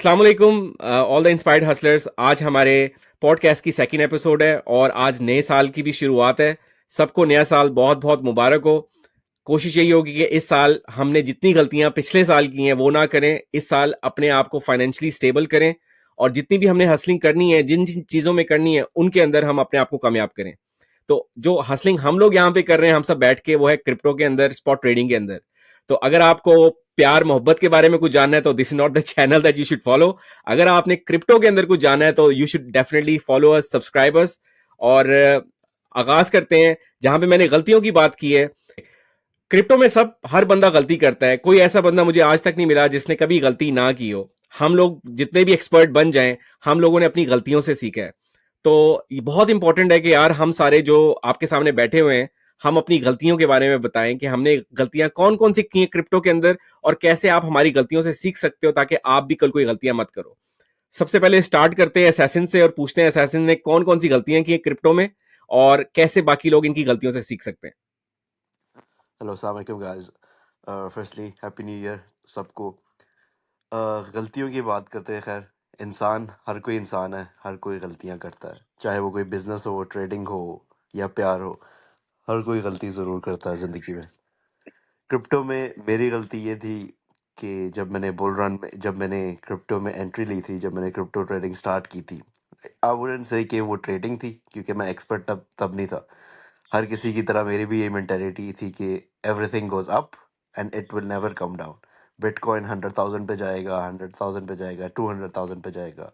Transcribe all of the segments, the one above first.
अस्सलाम वालेकुम all the inspired hustlers. आज हमारे पॉडकास्ट की सेकंड एपिसोड है और आज नए साल की भी शुरुआत है। सबको नया साल बहुत बहुत मुबारक हो। कोशिश यही होगी कि इस साल हमने जितनी गलतियां पिछले साल की हैं वो ना करें। इस साल अपने आप को फाइनेंशियली स्टेबल करें और जितनी भी हमने हसलिंग करनी है, जिन जिन चीज़ों में करनी है, उनके अंदर हम अपने आप को कामयाब करें। तो जो हसलिंग हम लोग यहाँ पे कर रहे हैं, हम सब बैठ के, वो है क्रिप्टो के अंदर, स्पॉट ट्रेडिंग के अंदर। तो अगर आपको प्यार मोहब्बत के बारे में कुछ जानना है तो this is not the channel that you should follow. अगर आपने क्रिप्टो के अंदर कुछ जानना है तो you should definitely follow us, subscribe us. और आगाज करते हैं जहां पे मैंने गलतियों की बात की है। क्रिप्टो में सब हर बंदा गलती करता है, कोई ऐसा बंदा मुझे आज तक नहीं मिला जिसने कभी गलती ना की हो। हम लोग जितने भी एक्सपर्ट बन जाएं, हम लोगों ने अपनी गलतियों से सीखा है। तो ये बहुत इंपॉर्टेंट है कि यार हम सारे जो आपके सामने बैठे हुए हैं, हम अपनी गलतियों के बारे में बताएं कि हमने गलतियां कौन कौन सी की हैं क्रिप्टो के अंदर और कैसे आप हमारी गलतियों से सीख सकते हो ताकि आप भी कल कोई गलतियां मत करो। सबसे पहले स्टार्ट करते हैं असैसिन से और पूछते हैं असैसिन ने कौन कौन सी गलतियां की हैं क्रिप्टो में और कैसे बाकी लोग इनकी गलतियों से सीख सकते हैं। हेलो अस्सलाम वालेकुम guys. Firstly happy New year सबको। गलतियों की बात करते हैं। खैर, हर कोई इंसान है, हर कोई गलतियां करता है, चाहे वो कोई बिजनेस हो, ट्रेडिंग हो या प्यार हो। हर कोई गलती ज़रूर करता है ज़िंदगी में। क्रिप्टो में मेरी गलती ये थी कि जब मैंने क्रिप्टो में एंट्री ली थी, जब मैंने क्रिप्टो ट्रेडिंग स्टार्ट की थी, आई वुडंट से कि वो ट्रेडिंग थी क्योंकि मैं एक्सपर्ट तब तब नहीं था। हर किसी की तरह मेरी भी ये मेंटालिटी थी कि everything goes up and it will never come down. Bitcoin 100,000 पे जाएगा, 100,000 पे जाएगा, 200,000 पे जाएगा।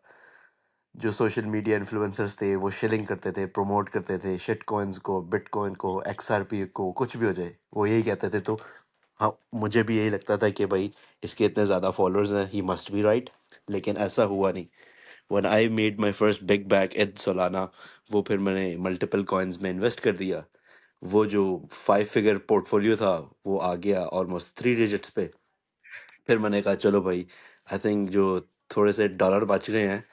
जो सोशल मीडिया इन्फ्लुएंसर्स थे वो शिलिंग करते थे, प्रमोट करते थे शिट कॉइन्स को, बिटकॉइन को, एक्सआरपी को, कुछ भी हो जाए वो यही कहते थे। तो हाँ, मुझे भी यही लगता था कि भाई इसके इतने ज़्यादा फॉलोअर्स हैं, ही मस्ट बी राइट। लेकिन ऐसा हुआ नहीं। When I made my first big bag at Solana, वो फिर मैंने मल्टीपल कॉइन्स में इन्वेस्ट कर दिया। वो जो 5 फिगर पोर्टफोलियो था वो आ गया ऑलमोस्ट 3 डिजिट्स पे। फिर मैंने कहा चलो भाई, आई थिंक जो थोड़े से डॉलर बच गए हैं,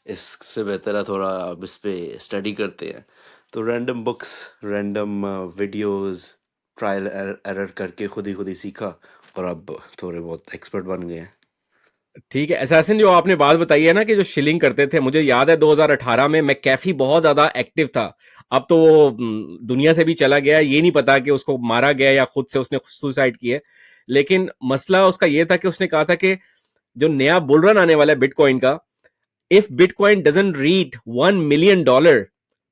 इससे बेहतर है थोड़ा अब इस पे स्टडी करते हैं। तो random books, random videos, trial error करके खुद ही सीखा और अब थोड़े बहुत एक्सपर्ट बन गए हैं। ठीक है असैसिन, जो आपने बात बताई है ना कि जो शिलिंग करते थे, मुझे याद है 2018 में मैं कैफी बहुत ज्यादा एक्टिव था। अब तो वो दुनिया से भी चला गया, ये नहीं पता कि उसको मारा गया या खुद से उसने सुसाइड किया। लेकिन मसला उसका ये था कि उसने कहा था कि जो नया बुल रन आने वाला है बिटकॉइन का, if bitcoin doesn't reach $1 million,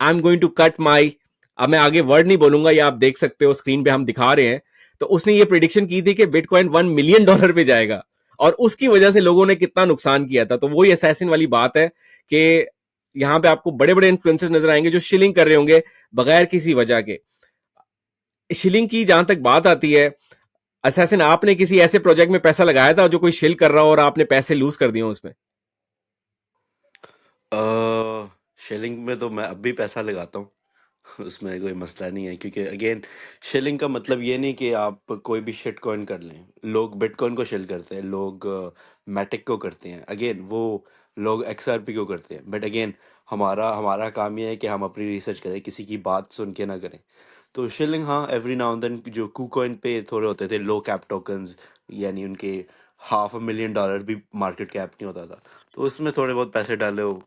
I am going to cut my, अब मैं आगे वर्ड नहीं बोलूंगा, ये आप देख सकते हो स्क्रीन पे हम दिखा रहे हैं। तो उसने ये प्रिडिक्शन की थी कि बिटकॉइन $1 मिलियन पे जाएगा और उसकी वजह से लोगों ने कितना नुकसान किया था। तो वही असैसिन वाली बात है कि यहां पे आपको बड़े बड़े इन्फ्लुएंसर्स नजर आएंगे जो शिलिंग कर रहे होंगे बगैर किसी वजह के। शिलिंग की जहां तक बात आती है, असैसिन आपने किसी ऐसे प्रोजेक्ट में पैसा लगाया था जो कोई शिल कर रहा हो और आपने पैसे लूज कर दिए उसमें? शिलिंग में तो मैं अब भी पैसा लगाता हूँ। उसमें कोई मसला नहीं है क्योंकि अगेन, शिलिंग का मतलब ये नहीं कि आप कोई भी शिट कॉइन कर लें। लोग बिटकॉइन को शिल करते हैं, लोग मैटिक को करते हैं, अगेन वो लोग एक्सआरपी को करते हैं। बट अगेन, हमारा हमारा काम ये है कि हम अपनी रिसर्च करें, किसी की बात सुन के ना करें। तो शिलिंग हाँ, एवरी नाउ एंड देन जो कूकॉइन पे थोड़े होते थे लो कैप टोकन्स, यानी उनके $500,000 भी मार्केट कैप नहीं होता था। तो उसमें थोड़े बहुत पैसे डाले, वो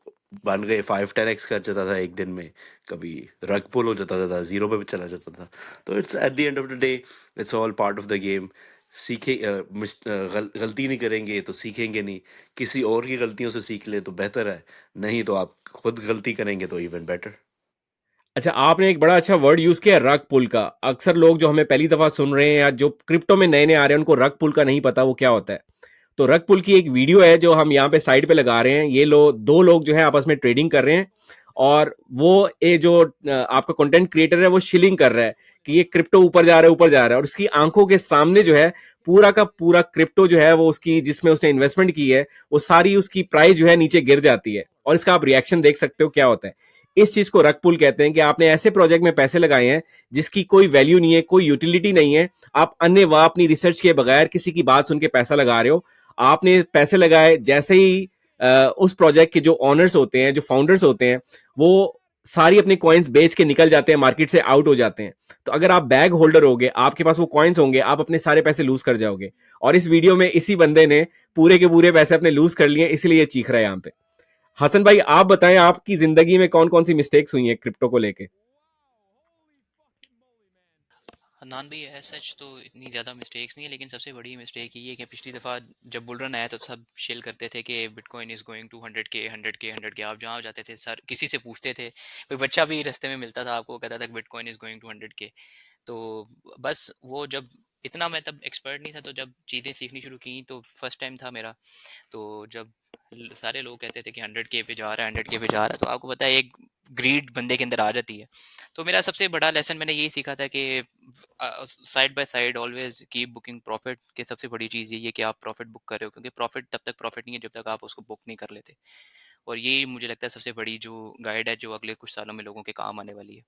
बन गए, 5-10x कर जाता था एक दिन में। कभी रग पुल हो जाता था, जीरो पे भी चला जाता था। तो it's at the end of the day, it's all part of the game. गलती नहीं करेंगे तो सीखेंगे नहीं। किसी और की गलतियों से सीख ले तो बेहतर है, नहीं तो आप खुद गलती करेंगे तो इवन बेटर। अच्छा, आपने एक बड़ा अच्छा वर्ड यूज किया, रग पुल का। अक्सर लोग जो हमें पहली दफा सुन रहे हैं या जो क्रिप्टो में नए नए आ रहे हैं, उनको रग पुल का नहीं पता वो क्या होता है। तो रग पुल की एक वीडियो है जो हम यहाँ पे साइड पे लगा रहे हैं। ये दो लोग जो है आपस में ट्रेडिंग कर रहे हैं और वो ये जो आपका कंटेंट क्रिएटर है वो शिलिंग कर रहा है कि ये क्रिप्टो ऊपर जा रहा है, ऊपर जा रहा है, और उसकी आंखों के सामने जो है पूरा का पूरा क्रिप्टो जो है वो उसकी जिसमें उसने इन्वेस्टमेंट की है वो सारी उसकी प्राइस जो है नीचे गिर जाती है। और इसका आप रिएक्शन देख सकते हो क्या होता है। इस चीज को रग पुल कहते हैं कि आपने ऐसे प्रोजेक्ट में पैसे लगाए हैं जिसकी कोई वैल्यू नहीं है, कोई यूटिलिटी नहीं है। आप अन्य वाह अपनी रिसर्च के बगैर किसी की बात सुन के पैसा लगा रहे हो। आपने पैसे लगाए, जैसे ही उस प्रोजेक्ट के जो ऑनर्स होते हैं, जो फाउंडर्स होते हैं, वो सारी अपनी कॉइन्स बेच के निकल जाते हैं, मार्केट से आउट हो जाते हैं। तो अगर आप बैग होल्डर होगे, आपके पास वो कॉइन्स होंगे, आप अपने सारे पैसे लूज कर जाओगे। और इस वीडियो में इसी बंदे ने पूरे के पूरे पैसे अपने लूज कर लिए, इसलिए ये चीख रहा है यहाँ पे। हसन भाई, आप बताएं आपकी जिंदगी में कौन कौन सी मिस्टेक्स हुई हैं क्रिप्टो को लेके। नान भाई है सच तो इतनी ज़्यादा मिस्टेक्स नहीं है, लेकिन सबसे बड़ी मिस्टेक ये है कि पिछली दफ़ा जब बुल रन आया तो सब शेल करते थे कि bitcoin is going to 100K 100K 100K। आप जहाँ जाते थे सर किसी से पूछते थे, कोई बच्चा भी रास्ते में मिलता था आपको कहता था bitcoin is going to 100K। तो बस वो जब इतना मैं तब एक्सपर्ट नहीं था, तो जब चीज़ें सीखनी शुरू की तो फर्स्ट टाइम था मेरा। तो जब सारे लोग कहते थे कि 100K पे जा रहा है 100K पे जा रहा है, तो आपको पता है एक ग्रीड बंदे के अंदर आ जाती है। तो मेरा सबसे बड़ा लेसन मैंने यही सीखा था कि side by side always keep booking profit. के सबसे बड़ी चीज़ ये है कि आप प्रॉफिट बुक कर रहे हो, क्योंकि प्रॉफिट तब तक प्रॉफिट नहीं है जब तक आप उसको बुक नहीं कर लेते। और यही मुझे लगता है सबसे बड़ी जो गाइड है जो अगले कुछ सालों में लोगों के काम आने वाली है।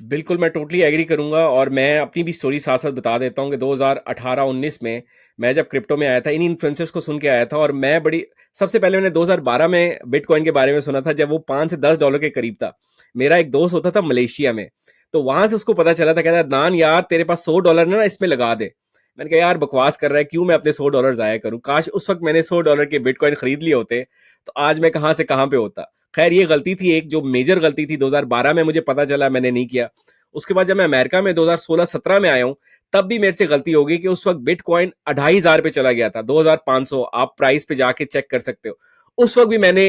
बिल्कुल, मैं टोटली एग्री करूंगा, और मैं अपनी भी स्टोरी साथ साथ बता देता हूं कि 2018-19 में मैं जब क्रिप्टो में आया था, इन इन्फ्लुएंसर्स को सुन के आया था। और मैं बड़ी सबसे पहले मैंने 2012 में बिटकॉइन के बारे में सुना था, जब वो $5 से $10 के करीब था। मेरा एक दोस्त होता था मलेशिया में, तो वहां से उसको पता चला था, कहता नान यार तेरे पास $100 ना इसमें लगा दे। मैंने कहा यार बकवास कर रहा है, क्यों मैं अपने $100 जाया करूं, काश उस वक्त मैंने $100 के बिटकॉइन खरीद लिए होते, तो आज मैं कहां से कहां पे होता। खैर ये गलती थी, एक जो मेजर गलती थी 2012 में मुझे पता चला, मैंने नहीं किया। उसके बाद जब मैं अमेरिका में 2016-17 में आया हूं, तब भी मेरे से गलती होगी कि उस वक्त बिटकॉइन 2500 पे चला गया था, 2500। आप प्राइस पे जाके चेक कर सकते हो। उस वक्त भी मैंने,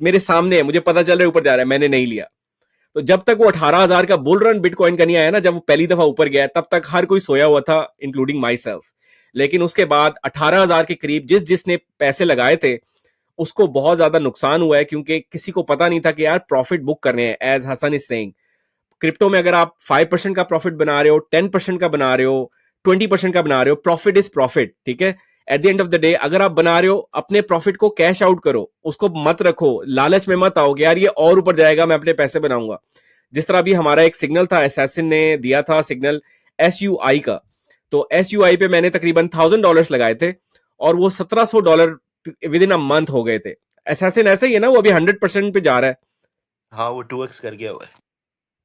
मेरे सामने है, मुझे पता चल रहा है ऊपर जा रहा है, मैंने नहीं लिया। तो जब तक वो 18,000 का बुल रन बिटकॉइन का नहीं आया ना, जब वो पहली दफा ऊपर गया, तब तक हर कोई सोया हुआ था, इंक्लूडिंग माई सेल्फ। लेकिन उसके बाद 18,000 के करीब जिस जिसने पैसे लगाए थे, उसको बहुत ज्यादा नुकसान हुआ है, क्योंकि किसी को पता नहीं था कि यार प्रॉफिट बुक करने हैं। As Hasan is saying, crypto में अगर आप 5% का प्रॉफिट बना रहे हो, 10% का बना रहे हो, 20% का बना रहे हो, प्रॉफिट इज प्रॉफिट, ठीक है। At the end of the day अगर आप बना रहे हो, अपने प्रॉफिट को कैश आउट करो, उसको मत रखो, लालच में मत आओ कि यार ये और ऊपर जाएगा मैं अपने पैसे बनाऊंगा। जिस तरह अभी हमारा एक सिग्नल था, एसएसिन ने दिया था सिग्नल SUI का, तो SUI पे मैंने तकरीबन $1,000 लगाए थे, और वो $1,700 विद इन अ मंथ हो गए थे। एसएसिन ऐसे ही है ना, वो अभी 100% पे जा रहा है, हाँ, वो 2x कर गया हुआ है।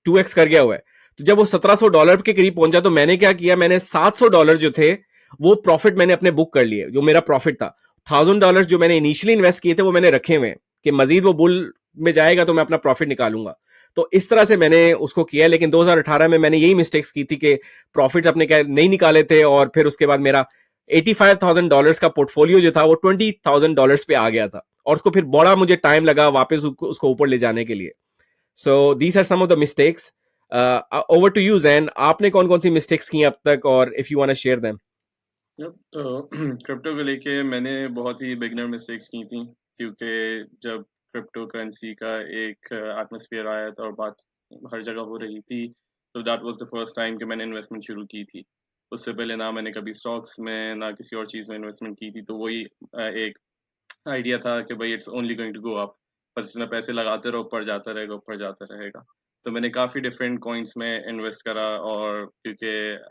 2x कर गया हुआ है। तो जब वो $1,700 के करीब पहुंचा, तो मैंने क्या किया, मैंने $700 जो थे वो प्रॉफिट मैंने अपने बुक कर लिए, जो मेरा प्रॉफिट था। $1,000 जो मैंने इनिशियली इन्वेस्ट किए थे वो मैंने रखे हुए हैं कि मजीद वो बुल में जाएगा तो मैं अपना प्रॉफिट निकालूंगा। तो इस तरह से मैंने उसको किया। लेकिन 2018 में मैंने यही मिस्टेक्स की थी कि प्रॉफिट्स अपने क्या नहीं निकाले थे, और फिर उसके बाद मेरा $85,000 का पोर्टफोलियो जो था वो $20,000 पे आ गया था, और उसको फिर बड़ा मुझे टाइम लगा वापस उसको ऊपर ले जाने के लिए। So these are some of the mistakes. Over to you Jain, आपने कौन कौन सी मिस्टेक्स की अब तक, और if you want to share them. तो क्रिप्टो को लेके मैंने बहुत ही बिगनर मिस्टेक्स की थी, क्योंकि जब क्रिप्टो करेंसी का एक एटमॉस्फेयर आया था और बात हर जगह हो रही थी, तो that was the first time कि मैंने इन्वेस्टमेंट शुरू की थी। उससे पहले ना मैंने कभी स्टॉक्स में ना किसी और चीज़ में इन्वेस्टमेंट की थी, तो वही एक आइडिया था कि भाई it's only going to go up, बस इसमें पैसे लगाते रहो, ऊपर जाता रहेगा ऊपर जाता रहेगा। तो मैंने काफ़ी डिफरेंट कॉइन्स में इन्वेस्ट करा, और क्योंकि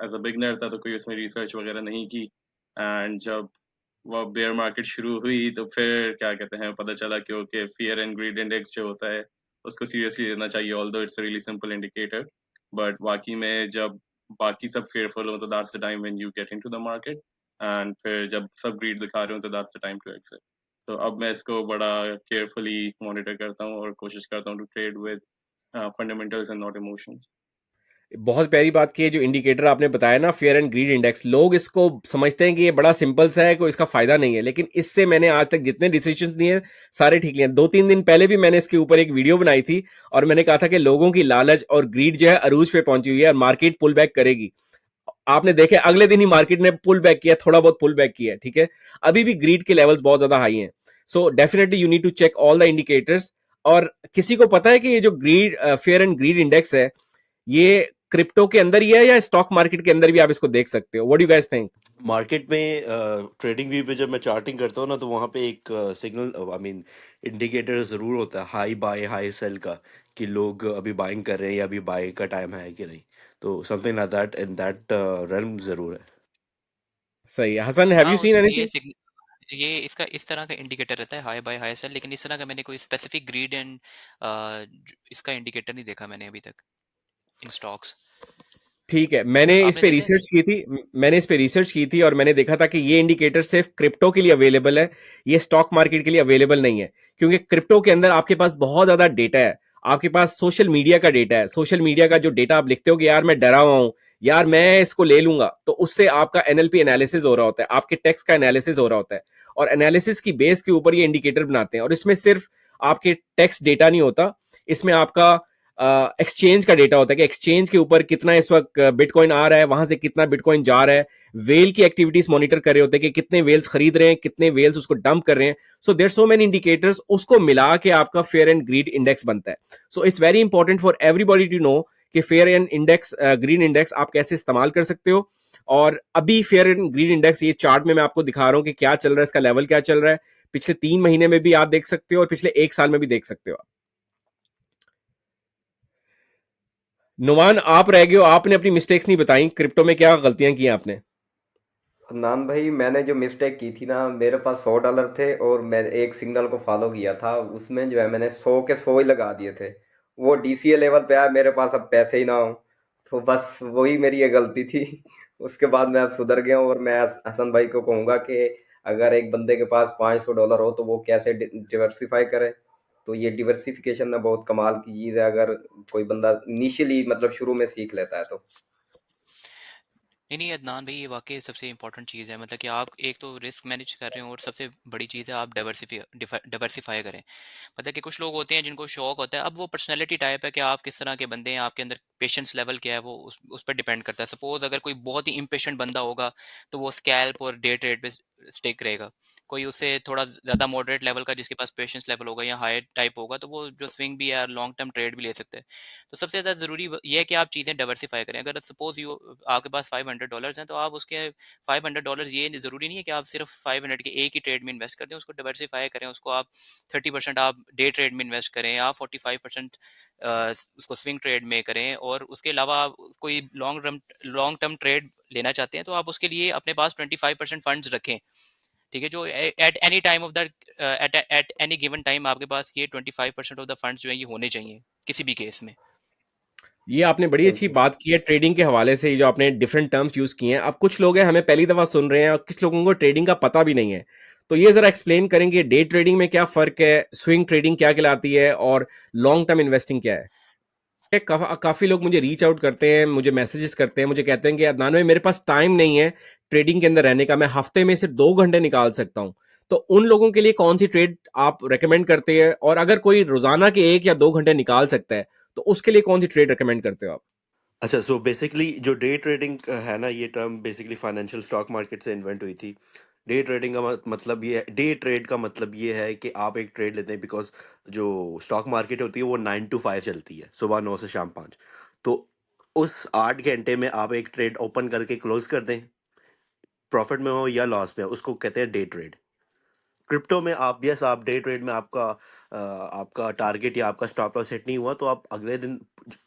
एज अ बिगनर था तो कोई उसमें रिसर्च वगैरह नहीं की। एंड जब वो बेयर मार्केट शुरू हुई तो फिर क्या कहते हैं, पता चला कि okay fear and greed index जो होता है उसको सीरियसली लेना चाहिए, although it's a really simple indicator. But बाकी में जब बाकी सब फेयरफुल हो तो that's the time when you get into the market, and फिर जब सब ग्रीड दिखा रहे हो तो that's the time to exit. तो अब मैं इसको बड़ा केयरफुली मॉनिटर करता हूँ और कोशिश करता हूँ to trade with fundamentals and not emotions. बहुत प्यारी बात की है जो इंडिकेटर आपने बताया ना, फेयर एंड ग्रीड इंडेक्स। लोग इसको समझते हैं कि ये बड़ा सिंपल सा है, कोई इसका फायदा नहीं है, लेकिन इससे मैंने आज तक जितने डिसीजंस लिए सारे ठीक लिए। 2-3 दिन पहले भी मैंने इसके ऊपर एक वीडियो बनाई थी, और मैंने कहा था कि लोगों की लालच और ग्रीड जो है अरूज पे पहुंची हुई है, और मार्केट पुल बैक करेगी। आपने देखे अगले दिन ही मार्केट ने पुल बैक किया, थोड़ा बहुत पुल बैक किया, ठीक है। अभी भी ग्रीड के लेवल्स बहुत ज्यादा हाई हैं। So definitely you need to check all the indicators. और किसी को पता है कि ये जो greed fear and greed index है, ये क्रिप्टो के अंदर ही है या स्टॉक मार्केट के अंदर भी आप इसको देख सकते हो? What do you guys think? Market में ट्रेडिंग व्यू पे जब मैं चार्टिंग करता हूँ ना, तो वहाँ पे एक सिग्नल, आई मीन इंडिकेटर ज़रूर होता है, हाई बाय हाई सेल का, कि लोग अभी बाइंग कर रहे हैं या अभी बाय का टाइम है कि नहीं। तो something like that in that run ज़रूर है। सही है। हसन, हैव हाँ यू सीन उस ये एनीथिंग? ये इसका इस तरह का इंडिकेटर रहता है, हाई बाय हाई सेल, लेकिन इस तरह का मैंने कोई स्पेसिफिक ग्रीड एंड इसका इंडिकेटर नहीं देखा मैंने अभी तक इन स्टॉक्स। ठीक है, मैंने इस आपने पे देखा है? रिसर्च की थी। मैंने इस पे रिसर्च की थी और मैंने देखा था कि ये इंडिकेटर सिर्फ क्रिप्टो के लिए अवेलेबल है, ये स्टॉक मार्केट के लिए अवेलेबल नहीं है। क्योंकि क्रिप्टो के अंदर आपके पास बहुत ज्यादा डेटा है, आपके पास सोशल मीडिया का डेटा है। सोशल मीडिया का जो डेटा आप लिखते हो कि यार मैं डरा हुआ हूं, यार मैं इसको ले लूंगा, तो उससे आपका एनएलपी एनालिसिस हो रहा होता है, आपके टेक्स्ट का एनालिसिस हो रहा होता है, और एनालिसिस की बेस के ऊपर ये इंडिकेटर बनाते हैं। और इसमें सिर्फ आपके टेक्स्ट डेटा नहीं होता, इसमें आपका एक्सचेंज का डेटा होता है कि एक्सचेंज के ऊपर कितना इस वक्त बिटकॉइन आ रहा है, वहां से कितना बिटकॉइन जा रहा है। वेल की एक्टिविटीज मॉनिटर कर रहे होते हैं कि कितने वेल्स खरीद रहे हैं, कितने वेल्स उसको डंप कर रहे हैं। So there so many indicators, उसको मिला के आपका फेयर एंड ग्रीड इंडेक्स बनता है। So it's very important for everybody to know कि fear and index, green index आप कैसे इस्तेमाल कर सकते हो। और अभी फेयर एंड ग्रीन इंडेक्स ये चार्ट में मैं आपको दिखा रहा हूं कि क्या चल रहा है, इसका लेवल क्या चल रहा है। पिछले 3 महीने में भी आप देख सकते हो और पिछले 1 साल में भी देख सकते हो। नुमान, आप रह गए हो, आपने अपनी मिस्टेक्स नहीं बताई, क्रिप्टो में क्या गलतियां की आपने। नान भाई, मैंने जो मिस्टेक की थी ना, मेरे पास $100 थे और मैं एक सिग्नल को फॉलो किया था। उसमें जो है मैंने 100 के 100 ही लगा दिए थे। वो डीसीए लेवल पे आया, मेरे पास अब पैसे ही ना हो। तो बस वही मेरी ये गलती थी। उसके बाद मैं अब सुधर गया हूँ और मैं हसन भाई को कहूंगा कि अगर एक बंदे के पास $500 हो तो वो कैसे डिवर्सिफाई करे। तो ये डिवर्सिफिकेशन ना बहुत कमाल की चीज है, अगर कोई बंदा इनिशियली मतलब शुरू में सीख लेता है तो। नहीं नहीं अदनान भाई, ये वाकई सबसे इंपॉर्टेंट चीज़ है, मतलब कि आप एक तो रिस्क मैनेज कर रहे हो और सबसे बड़ी चीज़ है आप डाइवर्सिफाई करें। मतलब कि कुछ लोग होते हैं जिनको शौक होता है, अब वो पर्सनैलिटी टाइप है कि आप किस तरह के बंदे हैं, आपके अंदर पेशेंस लेवल क्या है, वो उस पर डिपेंड करता है। सपोज अगर कोई बहुत ही इम्पेशेंट बंदा होगा तो वो स्कैल्प और डे ट्रेड पे स्टिक रहेगा। कोई उससे थोड़ा ज़्यादा मॉडरेट लेवल का जिसके पास पेशेंस लेवल होगा या हाई टाइप होगा तो वो जो स्विंग भी है लॉन्ग टर्म ट्रेड भी ले सकते हैं। तो सबसे ज़्यादा ज़रूरी ये है कि आप चीज़ें डाइवर्सिफाई करें। अगर सपोज यू आपके पास $500 हैं तो आप उसके $500, ये ज़रूरी नहीं है कि आप सिर्फ 500 के एक ही ट्रेड में इन्वेस्ट कर दें, उसको डाइवर्सिफाई करें। उसको आप 30% आप डे ट्रेड में इन्वेस्ट करें, आप 45% उसको स्विंग ट्रेड में करें, और उसके अलावा आप कोई लॉन्ग टर्म ट्रेड लेना चाहते हैं तो आप उसके लिए अपने पास 25% फंड्स रखें। ठीक है, जो at any time of the at any given time आपके पास ये 25% ऑफ द फंड्स जो है ये होने चाहिए किसी भी केस में। ये आपने बड़ी अच्छी बिल्कुल। बात की है ट्रेडिंग के हवाले से, जो आपने डिफरेंट टर्म्स यूज किए हैं। अब कुछ लोग हैं हमें पहली दफा सुन रहे हैं और कुछ लोगों को ट्रेडिंग का पता भी नहीं है, तो ये जरा एक्सप्लेन करेंगे डे ट्रेडिंग में क्या फर्क है, स्विंग ट्रेडिंग क्या कहलाती है, और लॉन्ग टर्म इन्वेस्टिंग क्या है। काफी लोग मुझे रीच आउट करते हैं, मुझे मैसेजेस करते हैं, मुझे कहते हैं कि अदनान भाई मेरे पास टाइम नहीं है ट्रेडिंग के अंदर रहने का, मैं हफ्ते में सिर्फ 2 घंटे निकाल सकता हूं। तो उन लोगों के लिए कौन सी ट्रेड आप रेकमेंड करते हैं, और अगर कोई रोजाना के 1 या 2 घंटे निकाल सकता है तो उसके लिए कौन सी ट्रेड रेकमेंड करते हो आप। अच्छा, सो बेसिकली जो डे ट्रेडिंग है ना, ये term basically financial stock market से इन्वेंट हुई थी। डे ट्रेडिंग का मतलब ये है, डे ट्रेड का मतलब ये है कि आप एक ट्रेड लेते हैं, बिकॉज जो स्टॉक मार्केट होती है वो 9 to 5 चलती है, सुबह 9 से शाम 5। तो उस 8 घंटे में आप एक ट्रेड ओपन करके क्लोज कर दें, प्रॉफिट में हो या लॉस में हो, उसको कहते हैं डे ट्रेड। क्रिप्टो में आप, यस, आप डे ट्रेड में आपका टारगेट या आपका स्टॉप लॉस हिट नहीं हुआ तो आप अगले दिन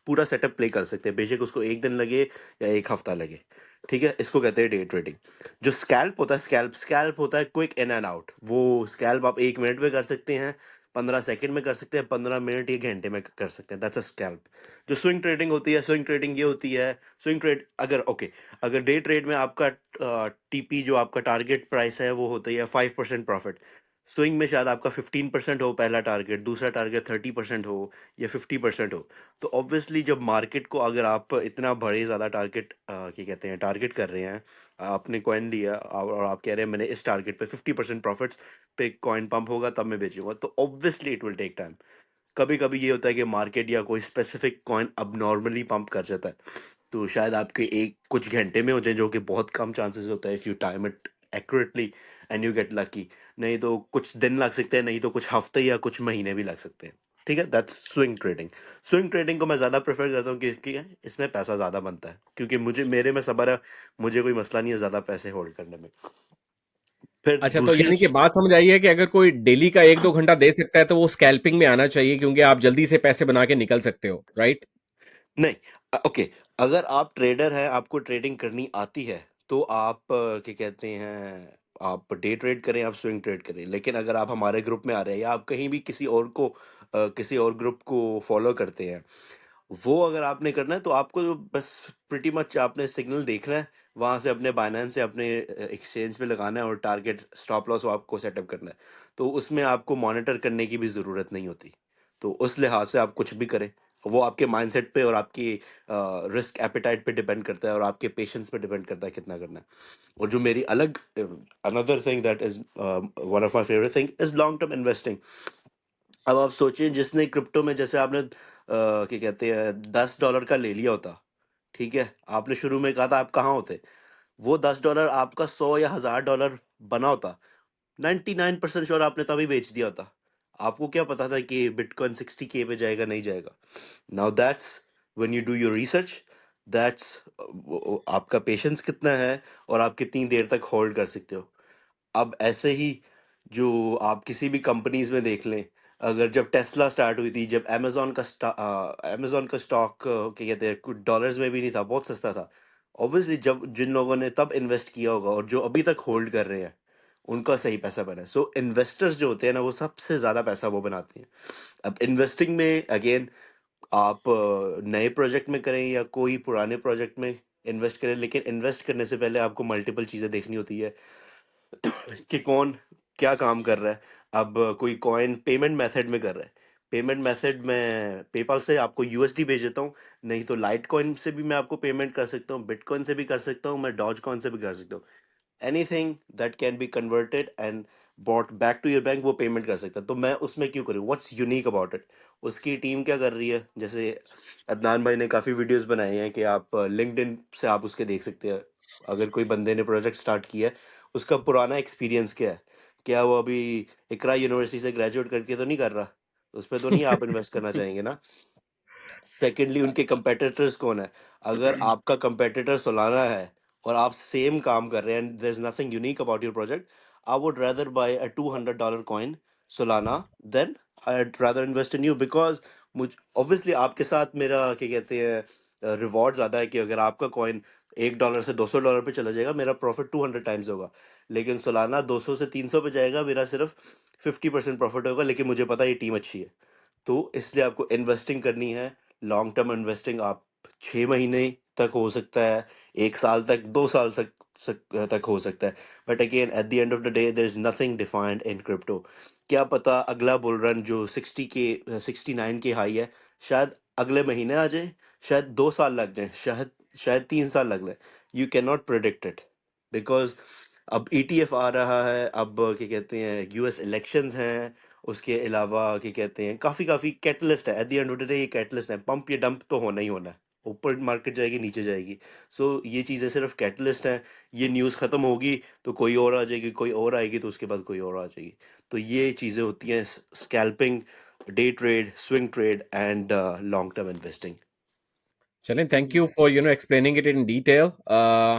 पूरा सेटअप प्ले कर सकते हैं, बेशक उसको एक दिन लगे या एक हफ्ता लगे। ठीक है, इसको कहते हैं डे ट्रेडिंग। जो स्कैल्प होता है, स्कैल्प होता है क्विक इन एंड आउट। वो स्कैल्प आप 1 मिनट में कर सकते हैं, 15 सेकंड में कर सकते हैं, 15 मिनट या घंटे में कर सकते हैं, दैट्स अ स्कैल्प। जो स्विंग ट्रेडिंग होती है, स्विंग ट्रेडिंग ये होती है, स्विंग ट्रेड अगर ओके, अगर डे ट्रेड में आपका टीपी जो आपका टारगेट प्राइस है वो होता है 5% प्रॉफिट। स्विंग में शायद आपका 15% हो पहला टारगेट, दूसरा टारगेट 30% हो या 50% हो। तो ऑब्वियसली जब मार्केट को अगर आप इतना बड़े ज़्यादा टारगेट क्या कहते हैं टारगेट कर रहे हैं, आपने कॉइन लिया और आप कह रहे हैं मैंने इस टारगेट पे 50% प्रॉफिट्स पे कॉइन पंप होगा तब मैं बेचूंगा, तो obviously it will take time. कभी कभी ये होता है कि मार्केट या कोई स्पेसिफिक कॉइन अब नॉर्मली पंप कर जाता है, तो शायद आपके एक कुछ घंटे में हो जाए, जो कि बहुत कम चांसेस होता है if you time it accurately and you get lucky. नहीं तो कुछ दिन लग सकते हैं, नहीं तो कुछ हफ्ते या कुछ महीने भी लग सकते हैं। ठीक है, that's swing trading. Swing trading को मैं ज़्यादा प्रेफर करता हूँ क्योंकि इसमें पैसा ज़्यादा बनता है, क्योंकि मेरे में सबर है, मुझे कोई मसला नहीं है ज़्यादा पैसे होल्ड करने में। फिर अच्छा, तो दूसरी यानी कि बात समझ आई है कि अगर कोई डेली का 1-2 घंटा दे सकता है तो वो स्कैल्पिंग में आना चाहिए, क्योंकि आप जल्दी से पैसे बना के निकल सकते हो, राइट। नहीं, ओके, अगर आप ट्रेडर हैं, आपको ट्रेडिंग करनी आती है, तो आप क्या कहते हैं आप डे ट्रेड करें, आप स्विंग ट्रेड करें। लेकिन अगर आप हमारे ग्रुप में आ रहे हैं या आप कहीं भी किसी और को किसी और ग्रुप को फॉलो करते हैं, वो अगर आपने करना है तो आपको जो बस प्रिटी मच आपने सिग्नल देखना है, वहाँ से अपने बाइनेंस से अपने एक्सचेंज पे लगाना है और टारगेट स्टॉप लॉस आपको सेटअप करना है। तो उसमें आपको मॉनिटर करने की भी ज़रूरत नहीं होती। तो उस लिहाज से आप कुछ भी करें, वो आपके माइंडसेट पे और आपकी रिस्क एपेटाइट पे डिपेंड करता है और आपके पेशेंस पे डिपेंड करता है कितना करना है। और जो मेरी अलग another thing that is one of my favourite thing is long term investing. अब आप सोचिए, जिसने क्रिप्टो में जैसे आपने क्या कहते हैं $10 का ले लिया होता, ठीक है, आपने शुरू में कहा था आप कहाँ होते, वो $10 आपका 100 या $1000 बना होता, 99% श्योर आपने तभी बेच दिया होता। आपको क्या पता था कि बिटकॉइन 60K पे जाएगा नहीं जाएगा। Now that's when you do your research, that's आपका पेशेंस कितना है और आप कितनी देर तक होल्ड कर सकते हो। अब ऐसे ही जो आप किसी भी कंपनीज में देख लें, अगर जब टेस्ला स्टार्ट हुई थी, जब अमेजोन का स्टॉक क्या कहते हैं कुछ डॉलर्स में भी नहीं था, बहुत सस्ता था। ऑब्वियसली जब जिन लोगों ने तब इन्वेस्ट किया होगा और जो अभी तक होल्ड कर रहे हैं, उनका सही पैसा बना है। सो इन्वेस्टर्स जो होते हैं ना, वो सबसे ज़्यादा पैसा वो बनाते हैं। अब इन्वेस्टिंग में अगेन आप नए प्रोजेक्ट में करें या कोई पुराने प्रोजेक्ट में इन्वेस्ट करें, लेकिन इन्वेस्ट करने से पहले आपको मल्टीपल चीज़ें देखनी होती है कि कौन क्या काम कर रहा है। अब कोई कॉइन पेमेंट मेथड में कर रहा है, पेमेंट मेथड में पेपाल से आपको यूएसडी भेज देता हूँ, नहीं तो लाइट कॉइन से भी मैं आपको पेमेंट कर सकता हूँ, बिटकॉइन से भी कर सकता हूँ, मैं डॉज कॉइन से भी कर सकता हूँ। Anything that can be converted and bought back to your bank, वो पेमेंट कर सकता है। तो मैं उसमें क्यों करूँ, व्हाट्स यूनिक अबाउट इट। उसकी टीम क्या कर रही है, जैसे अदनान भाई ने काफ़ी वीडियोस बनाए हैं कि आप लिंक्डइन से आप उसके देख सकते हैं। अगर कोई बंदे ने प्रोजेक्ट स्टार्ट किया है, उसका पुराना एक्सपीरियंस क्या है, क्या वो अभी इकरा यूनिवर्सिटी से ग्रेजुएट करके तो नहीं कर रहा, उस पर तो नहीं आप इन्वेस्ट करना चाहेंगे ना। सेकेंडली उनके कंपेटिटर्स कौन है। अगर आपका कंपेटिटर सोलाना है और आप सेम काम कर रहे हैं and there is nothing unique about your project, I would rather buy a $200 coin Solana than I rather invest in you. Because मुझ ऑब्वियसली आपके साथ मेरा क्या कहते हैं रिवॉर्ड ज़्यादा है कि अगर आपका कॉइन $1 से $200 पे चला जाएगा, मेरा प्रॉफिट 200 टाइम्स होगा। लेकिन सोलाना 200 से 300 पे जाएगा, मेरा सिर्फ 50% प्रॉफिट होगा, लेकिन मुझे पता है ये टीम अच्छी है। तो इसलिए आपको इन्वेस्टिंग करनी है। लॉन्ग टर्म इन्वेस्टिंग आप 6 महीने तक हो सकता है, 1 साल तक, 2 साल तक हो सकता है। But again at the end of the day there is nothing defined in crypto. क्या पता अगला बुल रन जो 69 के हाई है, शायद अगले महीने आ जाए, शायद 2 साल लग जाए, शायद 3 साल लग जाए। You can not predict it, because अब ईटीएफ आ रहा है, अब क्या कहते हैं यूएस इलेक्शंस हैं, उसके अलावा क्या कहते हैं काफ़ी काफ़ी कैटलिस्ट है। At the end of the day ये कैटलिस्ट है, पंप या डंप तो होना ही होना है, ऊपर मार्केट जाएगी नीचे जाएगी। सो ये चीज़ें सिर्फ कैटलिस्ट हैं। ये न्यूज़ ख़त्म होगी तो कोई और आ जाएगी, कोई और आएगी तो उसके बाद कोई और आ जाएगी। तो ये चीज़ें होती हैं scalping, day trade, swing trade and long term investing. चलें, thank you for explaining it in detail.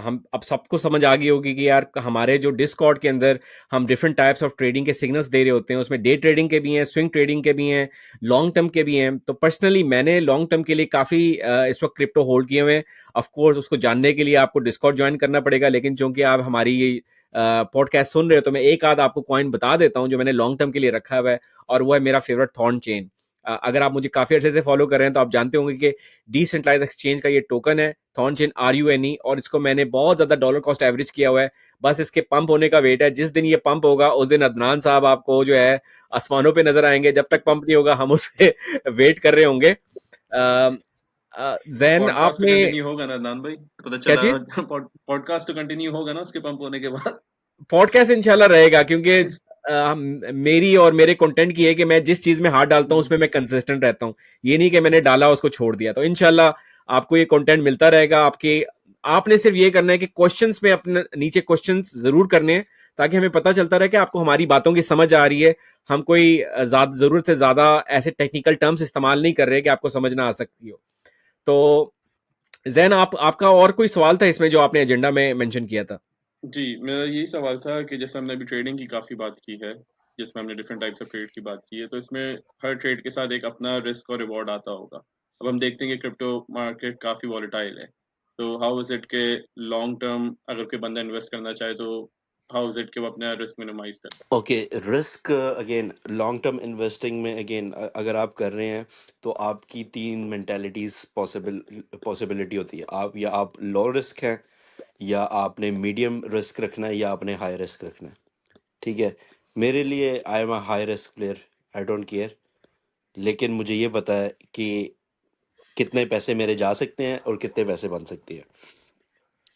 हम अब सबको समझ आ गई होगी कि यार हमारे जो डिस्कॉर्ड के अंदर हम डिफरेंट टाइप्स ऑफ ट्रेडिंग के सिग्नल्स दे रहे होते हैं, उसमें डे ट्रेडिंग के भी हैं, स्विंग ट्रेडिंग के भी हैं, लॉन्ग टर्म के भी हैं। तो पर्सनली मैंने लॉन्ग टर्म के लिए काफ़ी इस वक्त क्रिप्टो होल्ड किए हुए हैं। ऑफकोर्स उसको जानने के लिए आपको डिस्कॉर्ड ज्वाइन करना पड़ेगा, लेकिन चूंकि आप हमारी ये पॉडकास्ट सुन रहे हो तो मैं एक आध आपको कॉइन बता देता हूँ जो मैंने लॉन्ग टर्म के लिए रखा हुआ है, और वो है मेरा फेवरेट थॉर्न चेन। अगर आप मुझे काफी अर्से से फॉलो कर रहे हैं तो आप जानते होंगे कि डिसेंट्रलाइज एक्सचेंज का ये टोकन है थॉर्न चेन RUNE, और इसको मैंने बहुत ज्यादा डॉलर कॉस्ट एवरेज किया हुआ है। बस इसके पंप होने का वेट है। जिस दिन ये पंप होगा उस दिन अदनान साहब आपको जो है आसमानों पे नजर आएंगे। जब तक पंप नहीं होगा हम उस पे वेट कर रहे होंगे। जैन पॉडकास्ट तो आपने कंटिन्यू होगा ना अदनान भाई, पता क्या चला। चीज? पॉडकास्ट तो कंटिन्यू होगा ना उसके पंप होने के बाद। पॉडकास्ट इंशाल्लाह रहेगा, क्योंकि मेरी और मेरे कंटेंट की है कि मैं जिस चीज में हाथ डालता हूं उसमें मैं कंसिस्टेंट रहता हूं। ये नहीं कि मैंने डाला उसको छोड़ दिया। तो इंशाल्लाह आपको ये कंटेंट मिलता रहेगा। आपने सिर्फ ये करना है कि क्वेश्चंस में अपने नीचे क्वेश्चंस जरूर करने हैं, ताकि हमें पता चलता रहे कि आपको हमारी बातों की समझ आ रही है। हम कोई जरूरत से ज्यादा ऐसे टेक्निकल टर्म्स इस्तेमाल नहीं कर रहे कि आपको समझ ना आ सकती हो। तो जैन आपका और कोई सवाल था इसमें जो आपने एजेंडा में मेंशन किया था? जी, मेरा यही सवाल था कि जैसे हमने अभी ट्रेडिंग की काफ़ी बात की है, जिसमें हमने डिफरेंट टाइप्स ऑफ ट्रेड की बात की है, तो इसमें हर ट्रेड के साथ एक अपना रिस्क और रिवॉर्ड आता होगा। अब हम देखते हैं कि क्रिप्टो मार्केट काफ़ी वॉलेटाइल है, तो हाउ इज़ इट के लॉन्ग टर्म अगर कोई बंदा इन्वेस्ट करना चाहे तो हाउ इज इट कि वो अपना रिस्क मिनिमाइज कर पाए? Okay, risk again long term investing में अगेन अगर आप कर रहे हैं तो आपकी तीन मेंटालिटीज पॉसिबिलिटी होती है। आप या आप लो रिस्क हैं, या आपने मीडियम रिस्क रखना है, या आपने हाई रिस्क रखना है। ठीक है, मेरे लिए I am a high risk player, I don't care. लेकिन मुझे ये पता है कि कितने पैसे मेरे जा सकते हैं और कितने पैसे बन सकते हैं।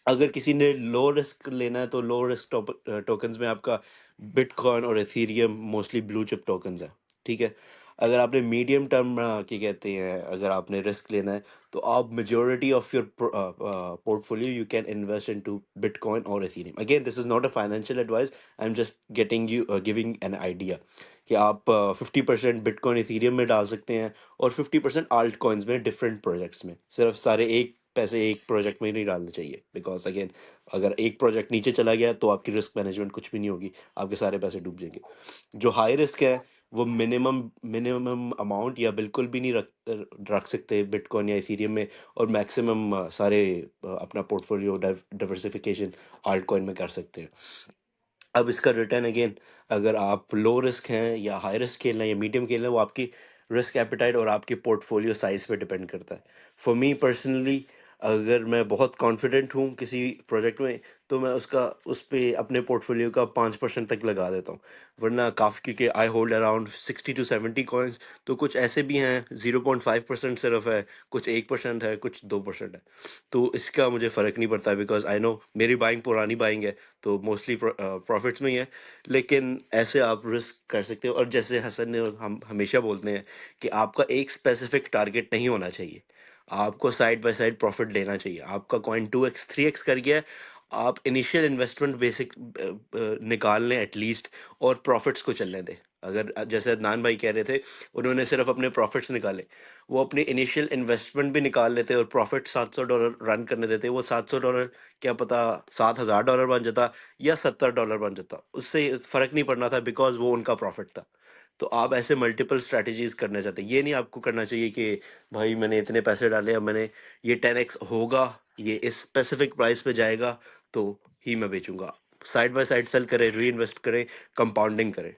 अगर किसी ने लो रिस्क लेना है तो लो रिस्क टोकन्स में आपका बिटकॉइन और Ethereum mostly blue chip tokens है। ठीक है, अगर आपने मीडियम टर्म क्या कहते हैं, अगर आपने रिस्क लेना है तो आप majority of your portfolio you can invest into bitcoin और Ethereum. Again this is not a financial advice, I am just getting you giving an idea कि आप 50% बिटकॉइन इथीरियम में डाल सकते हैं और 50% आल्ट कॉइन्स में, डिफरेंट प्रोजेक्ट्स में। सिर्फ सारे एक पैसे एक प्रोजेक्ट में नहीं डालने चाहिए, बिकॉज अगेन अगर एक प्रोजेक्ट नीचे चला गया तो आपकी रिस्क मैनेजमेंट कुछ भी नहीं होगी, आपके सारे पैसे डूब जाएंगे। जो हाई रिस्क है वो मिनिमम मिनिमम अमाउंट या बिल्कुल भी नहीं रख सकते बिटकॉइन या इथीरियम में, और मैक्सिमम सारे अपना पोर्टफोलियो डाइवर्सिफिकेशन आल्ट कॉइन में कर सकते हैं। अब इसका रिटर्न अगेन, अगर आप लो रिस्क हैं या हाई रिस्क खेलना है या मीडियम खेलना है, वो आपकी रिस्क एपेटाइट और आपके पोर्टफोलियो साइज पे डिपेंड करता है। फॉर मी पर्सनली, अगर मैं बहुत कॉन्फिडेंट हूँ किसी प्रोजेक्ट में तो मैं उसका उस पे अपने पोर्टफोलियो का 5% तक लगा देता हूँ। वरना काफ़ी, क्योंकि I hold around 60 to 70 coins, तो कुछ ऐसे भी हैं 0.5% सिर्फ है, कुछ 1% है, कुछ 2% है। तो इसका मुझे फ़र्क नहीं पड़ता, बिकॉज आई नो मेरी बाइंग पुरानी बाइंग है तो मोस्टली प्रॉफिट्स में ही है। लेकिन ऐसे आप रिस्क कर सकते हो, और जैसे हसन ने और हम हमेशा बोलते हैं कि आपका एक स्पेसिफिक टारगेट नहीं होना चाहिए, आपको साइड बाय साइड प्रॉफिट लेना चाहिए। आपका कॉइन 2x 3x कर गया है, आप इनिशियल इन्वेस्टमेंट बेसिक निकाल लें एटलीस्ट, और प्रॉफिट्स को चलने दें। अगर जैसे अदनान भाई कह रहे थे, उन्होंने सिर्फ अपने प्रॉफिट्स निकाले, वो अपनी इनिशियल इन्वेस्टमेंट भी निकाल लेते और प्रॉफिट $700 रन करने देते, वो $700 क्या पता $7,000 बन जाता या $70 बन जाता, उससे फर्क नहीं पड़ना था, बिकॉज वो उनका प्रॉफिट था। तो आप ऐसे मल्टीपल स्ट्रैटेजीज करना चाहते हैं, ये नहीं आपको करना चाहिए कि भाई मैंने इतने पैसे डाले, अब मैंने ये 10x होगा, ये इस स्पेसिफिक प्राइस पे जाएगा तो ही मैं बेचूंगा। साइड बाय साइड सेल करें, री इन्वेस्ट करें, कंपाउंडिंग करें।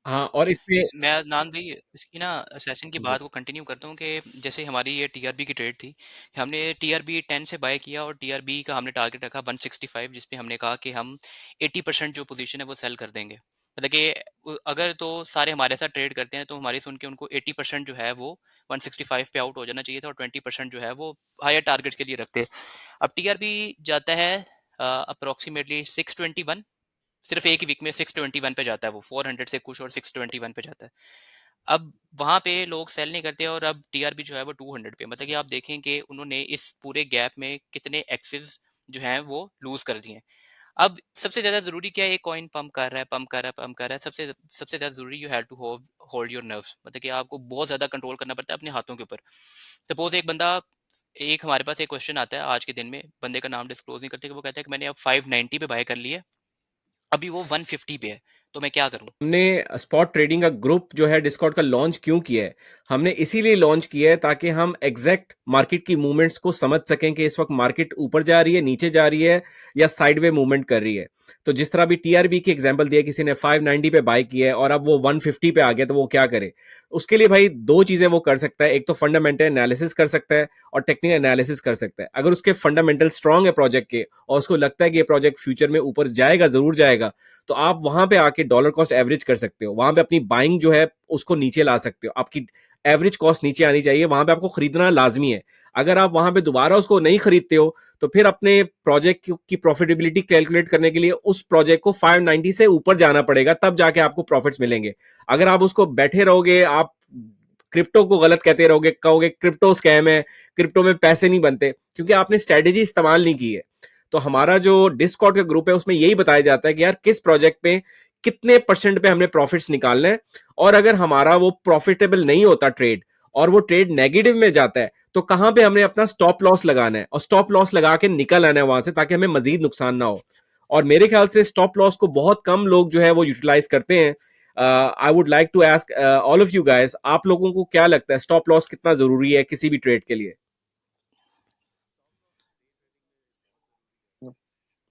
हाँ, और इसमें मैं अदनान भाई इसकी ना सेशन की जी। बात को कंटिन्यू करता हूँ कि जैसे हमारी ये टीआरबी की ट्रेड थी, हमने टीआरबी 10 से बाय किया और टीआरबी का हमने टारगेट रखा 165, जिसपे हमने कहा कि हम 80% जो पोजीशन है वो सेल कर देंगे। मतलब कि अगर तो सारे हमारे साथ ट्रेड करते हैं तो हमारी सुन के उनको 80% जो है वो 165 पे आउट हो जाना चाहिए था, और 20% जो है वो हायर टारगेट के लिए रखते। अब टीआरबी जाता है अप्रोक्सीमेटली 621, सिर्फ एक ही वीक में 621 पे जाता है, वो 400 से कुछ और 621 पे जाता है। अब वहां पे लोग सेल नहीं करते, और अब टीआरबी जो है वो 200 पे, मतलब कि आप देखें कि उन्होंने इस पूरे गैप में कितने एक्सेस जो हैं वो लूज कर दिए हैं। अब सबसे ज्यादा जरूरी क्या है, एक कॉइन पंप कर रहा है, पंप कर रहा है, पंप कर रहा है, सबसे सबसे ज्यादा जरूरी you have to hold your nerves, मतलब कि आपको बहुत ज्यादा कंट्रोल करना पड़ता है अपने हाथों के ऊपर। सपोज एक बंदा, एक हमारे पास एक क्वेश्चन आता है आज के दिन में, बंदे का नाम डिस्क्लोज नहीं करते, कि वो कहता है कि मैंने अब 590 पे बाय कर लिया, अभी वो 150 पे है, तो मैं क्या करूं? हमने स्पॉट ट्रेडिंग का ग्रुप जो है डिस्कॉर्ड का लॉन्च क्यों किया है? हमने इसीलिए लॉन्च किया है ताकि हम एग्जैक्ट मार्केट की मूवमेंट्स को समझ सकें कि इस वक्त मार्केट ऊपर जा रही है, नीचे जा रही है, या साइडवे मूवमेंट कर रही है। तो जिस तरह भी टीआरबी की एग्जांपल दिया, किसी ने 590 पे बाय किया है और अब वो 150 पे आ गया, तो वो क्या करे? उसके लिए भाई दो चीजें वो कर सकता है, एक तो फंडामेंटल एनालिसिस कर सकता है और टेक्निकल एनालिसिस कर सकता है। अगर उसके फंडामेंटल स्ट्रांग है प्रोजेक्ट के और उसको लगता है कि ये प्रोजेक्ट फ्यूचर में ऊपर जाएगा, जरूर जाएगा, तो आप वहां पे आके डॉलर कॉस्ट एवरेज कर सकते हो, वहां पे अपनी बाइंग जो है उसको नीचे ला सकते हो। आपकी एवरेज कॉस्ट नीचे आनी चाहिए, वहां पे आपको खरीदना लाजमी है। अगर आप वहां पे दोबारा उसको नहीं खरीदते हो तो फिर अपने प्रोजेक्ट की प्रॉफिटेबिलिटी कैलकुलेट करने के लिए उस प्रोजेक्ट को 590 से ऊपर जाना पड़ेगा, तब जाके आपको प्रॉफिट्स मिलेंगे। अगर आप उसको बैठे रहोगे, आप क्रिप्टो को गलत कहते रहोगे, कहोगे क्रिप्टो स्कैम है, क्रिप्टो में पैसे नहीं बनते, क्योंकि आपने स्ट्रेटेजी इस्तेमाल नहीं की है। तो हमारा जो डिस्कॉर्ड का ग्रुप है उसमें यही बताया जाता है कि यार किस प्रोजेक्ट पे कितने परसेंट पे हमने प्रॉफिट्स निकालने हैं, और अगर हमारा वो प्रॉफिटेबल नहीं होता ट्रेड और वो ट्रेड नेगेटिव में जाता है, तो कहां पे हमने अपना स्टॉप लॉस लगाना है और स्टॉप लॉस लगा के निकल आना है वहां से, ताकि हमें मजीद नुकसान ना हो। और मेरे ख्याल से स्टॉप लॉस को बहुत कम लोग जो है वो यूटिलाइज करते हैं। I would like to ask all of you guys, आप लोगों को क्या लगता है स्टॉप लॉस कितना जरूरी है किसी भी ट्रेड के लिए?